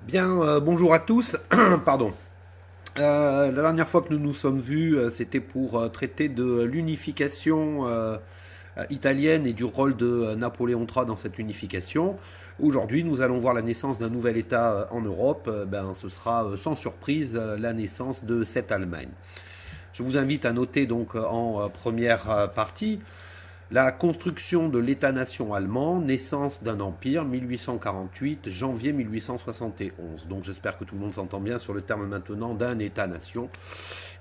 Bien, bonjour à tous. Pardon. La dernière fois que nous nous sommes vus, c'était pour traiter de l'unification italienne et du rôle de Napoléon III dans cette unification. Aujourd'hui, nous allons voir la naissance d'un nouvel État en Europe. Ce sera sans surprise la naissance de cette Allemagne. Je vous invite à noter donc en première partie la construction de l'État-nation allemand, naissance d'un empire, 1848, janvier 1871. Donc j'espère que tout le monde s'entend bien sur le terme maintenant d'un État-nation.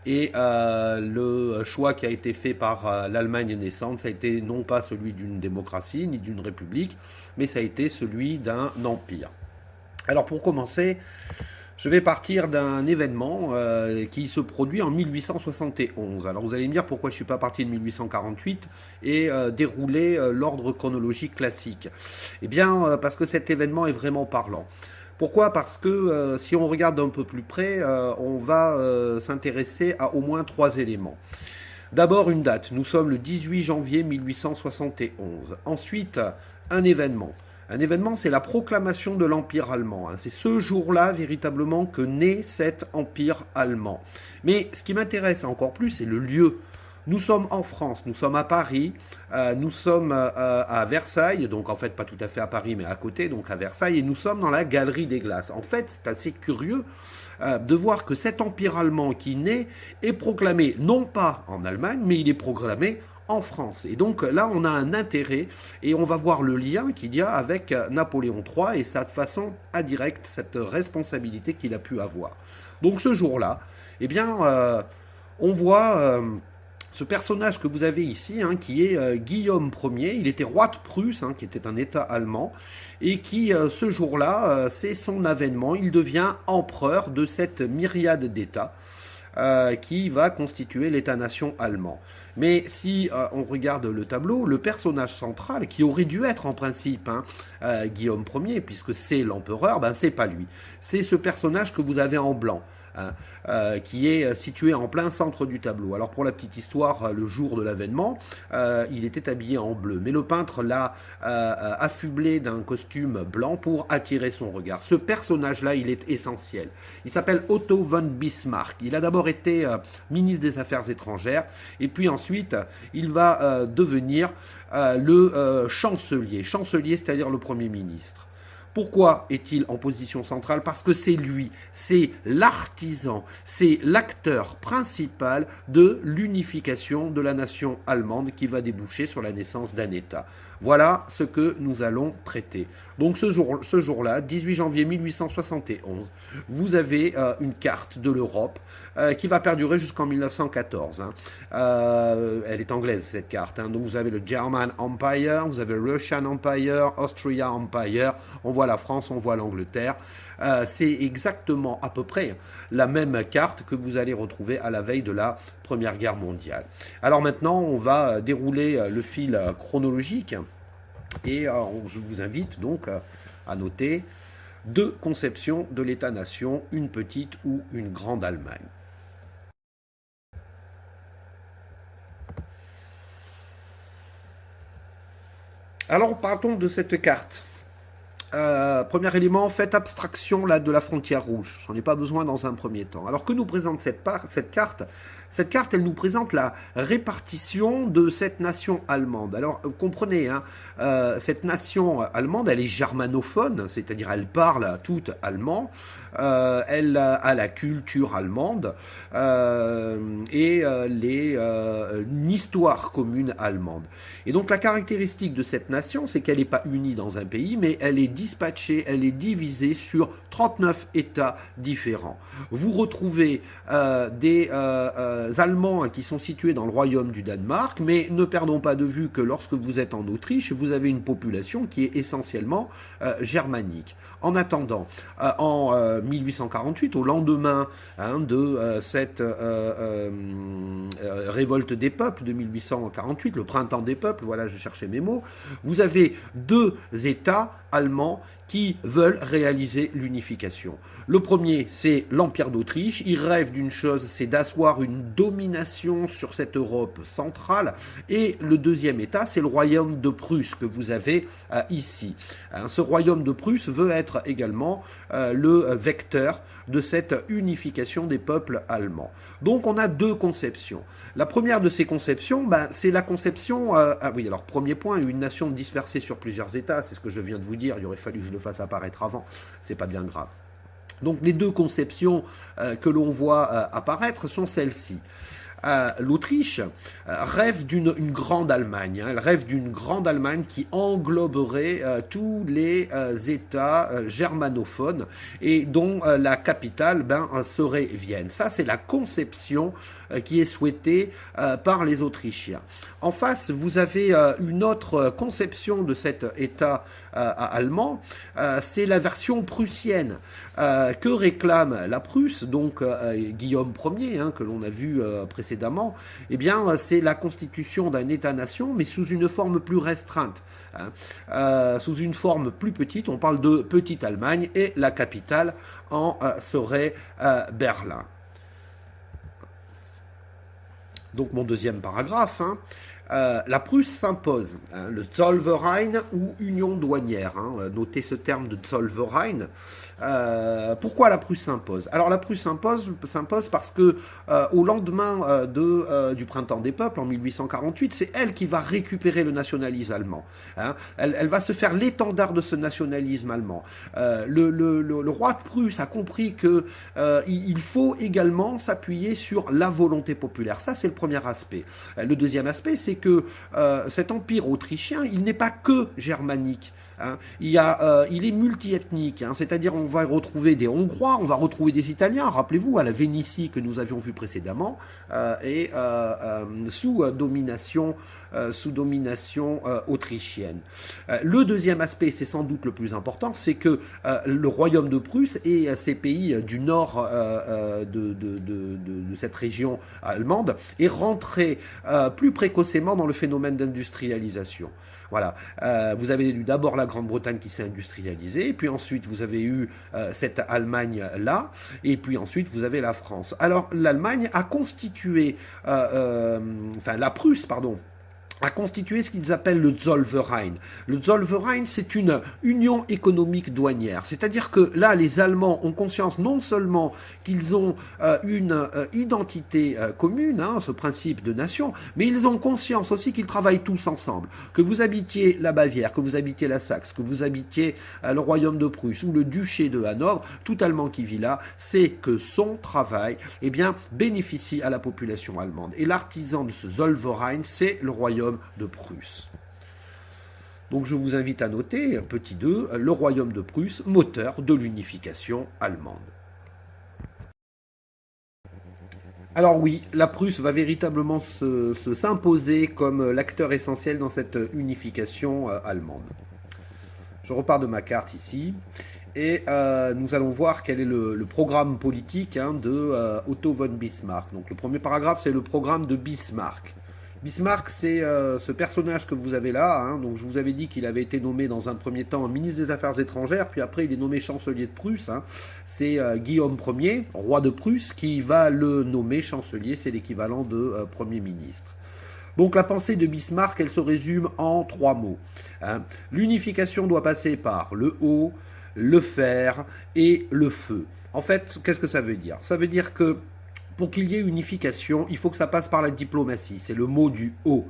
Et le choix qui a été fait par l'Allemagne naissante, ça a été non pas celui d'une démocratie ni d'une république, mais ça a été celui d'un empire. Alors pour commencer, je vais partir d'un événement qui se produit en 1871. Alors vous allez me dire pourquoi je ne suis pas parti de 1848 et dérouler l'ordre chronologique classique. Eh bien parce que cet événement est vraiment parlant. Pourquoi? Parce que si on regarde un peu plus près, on va s'intéresser à au moins trois éléments. D'abord une date, nous sommes le 18 janvier 1871. Ensuite, un événement. Un événement, c'est la proclamation de l'Empire allemand. C'est ce jour-là, véritablement, que naît cet Empire allemand. Mais ce qui m'intéresse encore plus, c'est le lieu. Nous sommes en France, nous sommes à Paris, nous sommes à Versailles, donc en fait pas tout à fait à Paris, mais à côté, donc à Versailles, et nous sommes dans la Galerie des Glaces. En fait, c'est assez curieux de voir que cet empire allemand qui naît est proclamé non pas en Allemagne, mais il est proclamé en France. Et donc là, on a un intérêt et on va voir le lien qu'il y a avec Napoléon III et sa façon indirecte, cette responsabilité qu'il a pu avoir. Donc ce jour-là, eh bien, on voit ce personnage que vous avez ici, qui est Guillaume Ier. Il était roi de Prusse, qui était un État allemand, et qui, ce jour-là, c'est son avènement. Il devient empereur de cette myriade d'États qui va constituer l'État-nation allemand. Mais si on regarde le tableau, le personnage central, qui aurait dû être en principe Guillaume Ier, puisque c'est l'empereur, c'est pas lui. C'est ce personnage que vous avez en blanc. Qui est situé en plein centre du tableau. Alors pour la petite histoire, le jour de l'avènement, il était habillé en bleu, mais le peintre l'a affublé d'un costume blanc pour attirer son regard. Ce personnage-là, il est essentiel. Il s'appelle Otto von Bismarck. Il a d'abord été ministre des Affaires étrangères, et puis ensuite, il va devenir le chancelier. Chancelier, c'est-à-dire le Premier ministre. Pourquoi est-il en position centrale? Parce que c'est lui, c'est l'artisan, c'est l'acteur principal de l'unification de la nation allemande qui va déboucher sur la naissance d'un État. Voilà ce que nous allons traiter. Donc ce jour-là, 18 janvier 1871, vous avez une carte de l'Europe qui va perdurer jusqu'en 1914. Elle est anglaise cette carte. Donc vous avez le German Empire, vous avez le Russian Empire, Austria Empire, on voit la France, on voit l'Angleterre. C'est exactement à peu près la même carte que vous allez retrouver à la veille de la Première Guerre mondiale. Alors maintenant, on va dérouler le fil chronologique et je vous invite donc à noter deux conceptions de l'État-nation, une petite ou une grande Allemagne. Alors partons de cette carte. Premier élément, faites abstraction là, de la frontière rouge. J'en ai pas besoin dans un premier temps. Alors que nous présente cette carte? Cette carte, elle nous présente la répartition de cette nation allemande. Alors, comprenez, cette nation allemande, elle est germanophone, c'est-à-dire elle parle tout allemand, elle a la culture allemande et une histoire commune allemande. Et donc, la caractéristique de cette nation, c'est qu'elle n'est pas unie dans un pays, mais elle est dispatchée, elle est divisée sur 39 États différents. Vous retrouvez des Allemands qui sont situés dans le royaume du Danemark, mais ne perdons pas de vue que lorsque vous êtes en Autriche, vous avez une population qui est essentiellement germanique. En attendant, en 1848, au lendemain de cette révolte des peuples de 1848, le printemps des peuples, voilà, je cherchais mes mots, vous avez deux États allemands qui veulent réaliser l'unification. Le premier, c'est l'Empire d'Autriche. Il rêve d'une chose, c'est d'asseoir une domination sur cette Europe centrale. Et le deuxième État, c'est le royaume de Prusse que vous avez ici. Ce royaume de Prusse veut être également le vecteur de cette unification des peuples allemands. Donc on a deux conceptions. La première de ces conceptions, c'est la conception... oui, alors premier point, une nation dispersée sur plusieurs États, c'est ce que je viens de vous dire, il aurait fallu que je le fasse apparaître avant, c'est pas bien grave. Donc les deux conceptions que l'on voit apparaître sont celles-ci. L'Autriche rêve d'une grande Allemagne. Elle rêve d'une grande Allemagne qui engloberait tous les États germanophones et dont la capitale serait Vienne. Ça, c'est la conception qui est souhaitée par les Autrichiens. En face, vous avez une autre conception de cet État allemand, c'est la version prussienne. Que réclame la Prusse, donc Guillaume Ier, que l'on a vu précédemment, eh bien c'est la constitution d'un État-nation, mais sous une forme plus restreinte, sous une forme plus petite. On parle de petite Allemagne et la capitale en serait Berlin. Donc mon deuxième paragraphe, la Prusse s'impose, le Zollverein ou union douanière, notez ce terme de Zollverein. Pourquoi la Prusse s'impose? Alors la Prusse s'impose parce que au lendemain du printemps des peuples, en 1848, c'est elle qui va récupérer le nationalisme allemand. Elle va se faire l'étendard de ce nationalisme allemand. Le roi de Prusse a compris que il faut également s'appuyer sur la volonté populaire. Ça, c'est le premier aspect. Le deuxième aspect, c'est que cet empire autrichien, il n'est pas que germanique. Il est multiethnique, c'est-à-dire on va retrouver des Hongrois, on va retrouver des Italiens, rappelez-vous, à la Vénétie que nous avions vu précédemment, sous domination autrichienne. Le deuxième aspect, c'est sans doute le plus important, c'est que le royaume de Prusse et ces pays du nord de cette région allemande est rentré plus précocement dans le phénomène d'industrialisation. Voilà, vous avez eu d'abord la Grande-Bretagne qui s'est industrialisée, puis ensuite vous avez eu cette Allemagne-là, et puis ensuite vous avez la France. Alors l'Allemagne a constitué, la Prusse, pardon, a constitué ce qu'ils appellent le Zollverein. Le Zollverein, c'est une union économique douanière. C'est-à-dire que là, les Allemands ont conscience non seulement qu'ils ont une identité commune, ce principe de nation, mais ils ont conscience aussi qu'ils travaillent tous ensemble. Que vous habitiez la Bavière, que vous habitiez la Saxe, que vous habitiez le royaume de Prusse ou le duché de Hanovre, tout Allemand qui vit là, c'est que son travail bénéficie à la population allemande. Et l'artisan de ce Zollverein, c'est le royaume de Prusse. Donc je vous invite à noter, petit 2, le royaume de Prusse, moteur de l'unification allemande. Alors oui, la Prusse va véritablement s'imposer comme l'acteur essentiel dans cette unification allemande. Je repars de ma carte ici. Et nous allons voir quel est le programme politique de Otto von Bismarck. Donc le premier paragraphe, c'est le programme de Bismarck. Bismarck, c'est ce personnage que vous avez là. Donc je vous avais dit qu'il avait été nommé dans un premier temps ministre des Affaires étrangères, puis après il est nommé chancelier de Prusse. C'est Guillaume Ier, roi de Prusse, qui va le nommer chancelier, c'est l'équivalent de Premier ministre. Donc la pensée de Bismarck, elle se résume en 3 mots. L'unification doit passer par le haut, le fer et le feu. En fait, qu'est-ce que ça veut dire? Ça veut dire que pour qu'il y ait unification, il faut que ça passe par la diplomatie. C'est le mot du haut.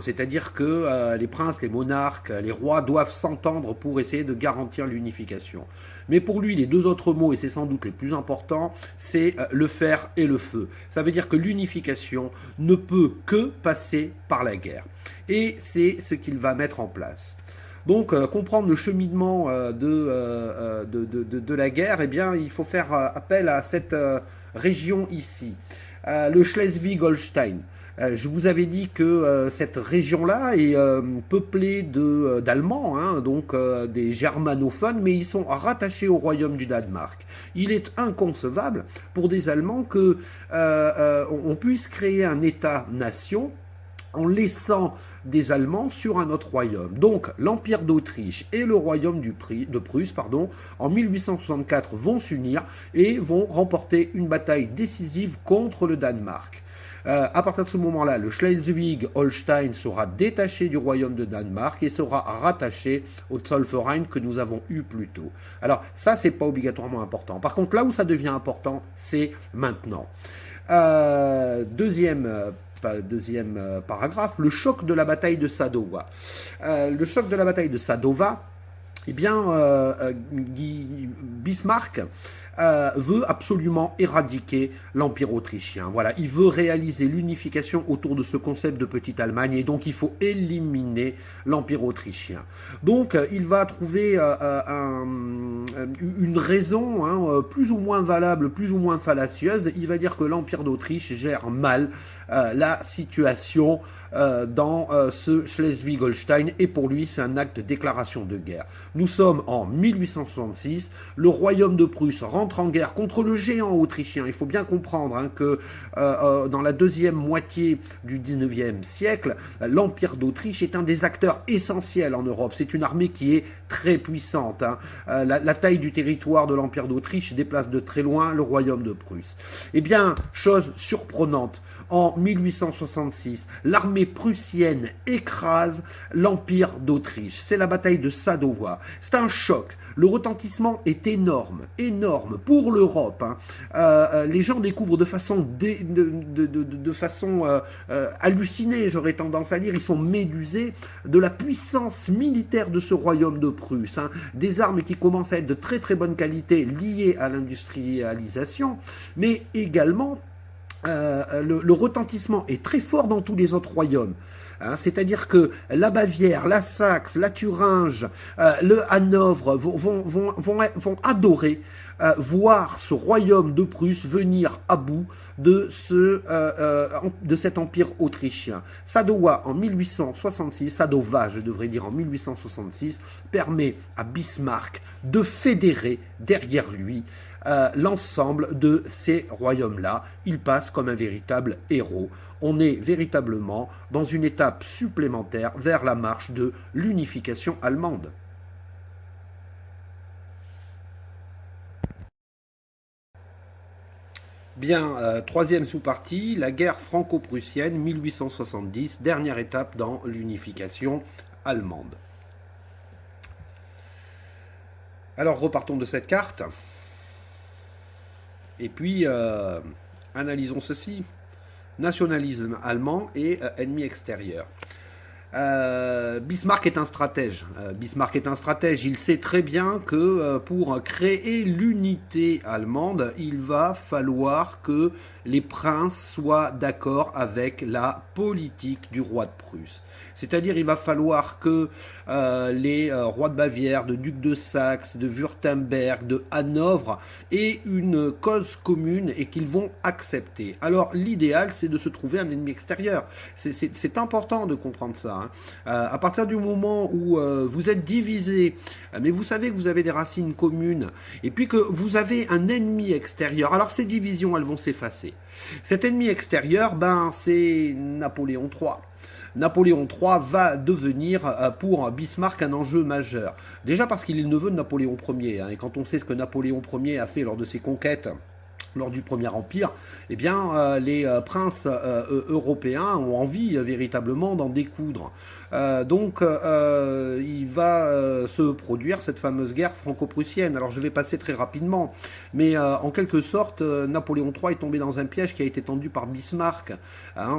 C'est-à-dire que les princes, les monarques, les rois doivent s'entendre pour essayer de garantir l'unification. Mais pour lui, les deux autres mots, et c'est sans doute les plus importants, c'est le fer et le feu. Ça veut dire que l'unification ne peut que passer par la guerre. Et c'est ce qu'il va mettre en place. Donc, comprendre le cheminement de la guerre, eh bien, il faut faire appel à cette région ici, le Schleswig-Holstein. Je vous avais dit que cette région-là est peuplée d'Allemands, donc des germanophones, mais ils sont rattachés au royaume du Danemark. Il est inconcevable pour des Allemands que on puisse créer un État-nation en laissant des Allemands sur un autre royaume. Donc l'Empire d'Autriche et le royaume de Prusse, en 1864 vont s'unir et vont remporter une bataille décisive contre le Danemark. À partir de ce moment-là, le Schleswig-Holstein sera détaché du royaume de Danemark et sera rattaché au Zollverein que nous avons eu plus tôt. Alors ça, c'est pas obligatoirement important. Par contre, là où ça devient important, c'est maintenant. Deuxième paragraphe, le choc de la bataille de Sadowa. Le choc de la bataille de Sadowa, eh bien, Bismarck veut absolument éradiquer l'Empire autrichien. Voilà, il veut réaliser l'unification autour de ce concept de petite Allemagne et donc il faut éliminer l'Empire autrichien. Donc il va trouver une raison plus ou moins valable, plus ou moins fallacieuse. Il va dire que l'Empire d'Autriche gère mal la situation dans ce Schleswig-Holstein et pour lui c'est un acte de déclaration de guerre. Nous sommes en 1866, le royaume de Prusse rentre en guerre contre le géant autrichien. Il faut bien comprendre que dans la deuxième moitié du 19e siècle, l'Empire d'Autriche est un des acteurs essentiels en Europe. C'est une armée qui est très puissante. La taille du territoire de l'Empire d'Autriche déplace de très loin le royaume de Prusse. Eh bien, chose surprenante, en 1866, l'armée prussienne écrase l'Empire d'Autriche. C'est la bataille de Sadowa. C'est un choc. Le retentissement est énorme, énorme pour l'Europe. Les gens découvrent de façon, hallucinée, j'aurais tendance à dire, ils sont médusés de la puissance militaire de ce royaume de Prusse. Des armes qui commencent à être de très très bonne qualité liées à l'industrialisation, mais également le retentissement est très fort dans tous les autres royaumes. C'est-à-dire que la Bavière, la Saxe, la Thuringe, le Hanovre vont adorer voir ce royaume de Prusse venir à bout de cet empire autrichien. Sadowa en 1866, Sadowa je devrais dire en 1866, permet à Bismarck de fédérer derrière lui l'ensemble de ces royaumes-là. Il passe comme un véritable héros. On est véritablement dans une étape supplémentaire vers la marche de l'unification allemande. Bien, troisième sous-partie, la guerre franco-prussienne 1870, dernière étape dans l'unification allemande. Alors repartons de cette carte. Et puis, analysons ceci. Nationalisme allemand et ennemi extérieur. Bismarck est un stratège. Bismarck est un stratège. Il sait très bien que pour créer l'unité allemande, il va falloir que les princes soient d'accord avec la politique du roi de Prusse. C'est-à-dire, il va falloir que les rois de Bavière, de ducs de Saxe, de Wurtemberg, de Hanovre aient une cause commune et qu'ils vont accepter. Alors, l'idéal, c'est de se trouver un ennemi extérieur. C'est important de comprendre ça. À partir du moment où vous êtes divisé, mais vous savez que vous avez des racines communes, et puis que vous avez un ennemi extérieur, alors ces divisions, elles vont s'effacer. Cet ennemi extérieur, c'est Napoléon III. Napoléon III va devenir pour Bismarck un enjeu majeur. Déjà parce qu'il est le neveu de Napoléon Ier. Et quand on sait ce que Napoléon Ier a fait lors de ses conquêtes, lors du Premier Empire, eh bien, les princes européens ont envie véritablement d'en découdre. Donc, il va se produire cette fameuse guerre franco-prussienne. Alors, je vais passer très rapidement, mais en quelque sorte, Napoléon III est tombé dans un piège qui a été tendu par Bismarck.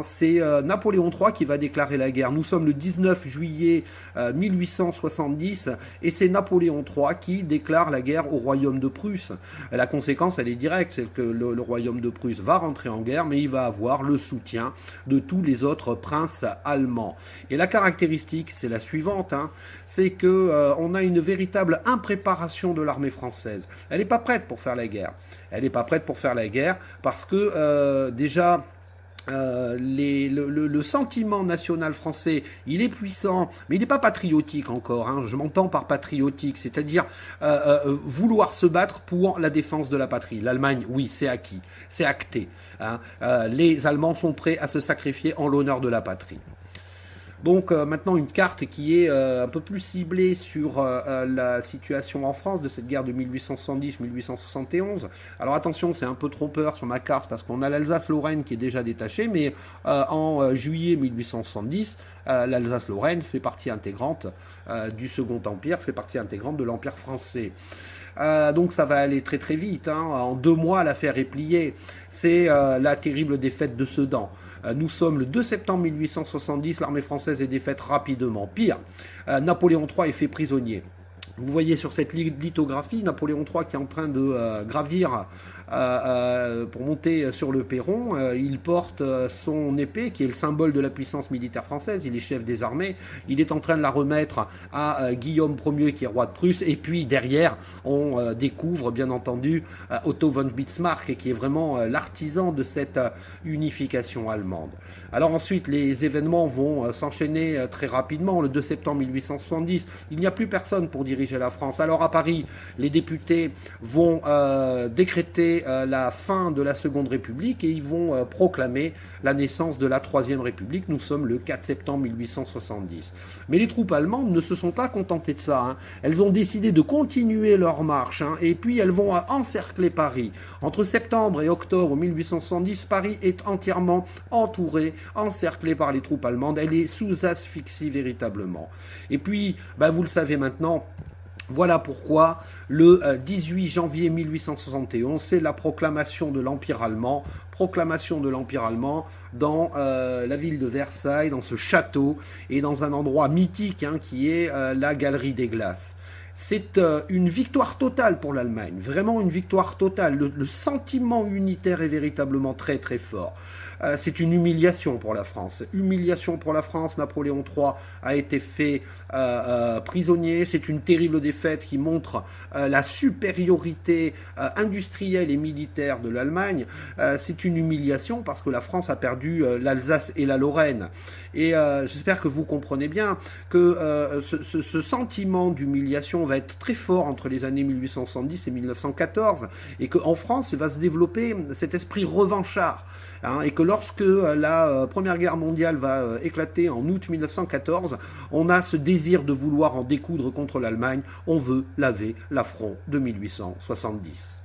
C'est Napoléon III qui va déclarer la guerre. Nous sommes le 19 juillet 1870 et c'est Napoléon III qui déclare la guerre au royaume de Prusse. La conséquence, elle est directe, c'est que le royaume de Prusse va rentrer en guerre, mais il va avoir le soutien de tous les autres princes allemands. Et la caractéristique, c'est la suivante, c'est que on a une véritable impréparation de l'armée française. Elle n'est pas prête pour faire la guerre. Elle n'est pas prête pour faire la guerre parce que déjà, le sentiment national français, il est puissant, mais il n'est pas patriotique encore. Je m'entends par patriotique, c'est-à-dire vouloir se battre pour la défense de la patrie. L'Allemagne, oui, c'est acquis, c'est acté. Les Allemands sont prêts à se sacrifier en l'honneur de la patrie. Donc maintenant une carte qui est un peu plus ciblée sur la situation en France de cette guerre de 1870-1871. Alors attention, c'est un peu trompeur sur ma carte parce qu'on a l'Alsace-Lorraine qui est déjà détachée, mais en juillet 1870, l'Alsace-Lorraine fait partie intégrante du Second Empire, fait partie intégrante de l'Empire français. Donc ça va aller très très vite, hein. En 2 mois l'affaire est pliée. C'est la terrible défaite de Sedan. Nous sommes le 2 septembre 1870, l'armée française est défaite rapidement. Pire, Napoléon III est fait prisonnier. Vous voyez sur cette lithographie Napoléon III qui est en train de gravir pour monter sur le perron. Il porte son épée qui est le symbole de la puissance militaire française. Il est chef des armées. Il est en train de la remettre à Guillaume Ier qui est roi de Prusse. Et puis derrière, on découvre bien entendu Otto von Bismarck qui est vraiment l'artisan de cette unification allemande. Alors ensuite, les événements vont s'enchaîner très rapidement. Le 2 septembre 1870, il n'y a plus personne pour diriger la France. Alors à Paris, les députés vont décréter la fin de la Seconde République et ils vont proclamer la naissance de la Troisième République. Nous sommes le 4 septembre 1870. Mais les troupes allemandes ne se sont pas contentées de ça, hein. Elles ont décidé de continuer leur marche, hein, et puis elles vont encercler Paris. Entre septembre et octobre 1870, Paris est entièrement entouré, encerclé par les troupes allemandes. Elle est sous asphyxie véritablement. Et puis, vous le savez maintenant, voilà pourquoi le 18 janvier 1871, c'est la proclamation de l'Empire allemand, dans la ville de Versailles, dans ce château, et dans un endroit mythique, hein, qui est la Galerie des Glaces. C'est une victoire totale pour l'Allemagne, vraiment une victoire totale. Le sentiment unitaire est véritablement très très fort. C'est une humiliation pour la France. Humiliation pour la France. Napoléon III a été fait prisonnier. C'est une terrible défaite qui montre la supériorité industrielle et militaire de l'Allemagne. C'est une humiliation parce que la France a perdu l'Alsace et la Lorraine. Et j'espère que vous comprenez bien que ce sentiment d'humiliation va être très fort entre les années 1870 et 1914 et qu'en France, il va se développer cet esprit revanchard. Hein, et que lorsque la Première Guerre mondiale va éclater en août 1914, on a ce désir de vouloir en découdre contre l'Allemagne. On veut laver l'affront de 1870.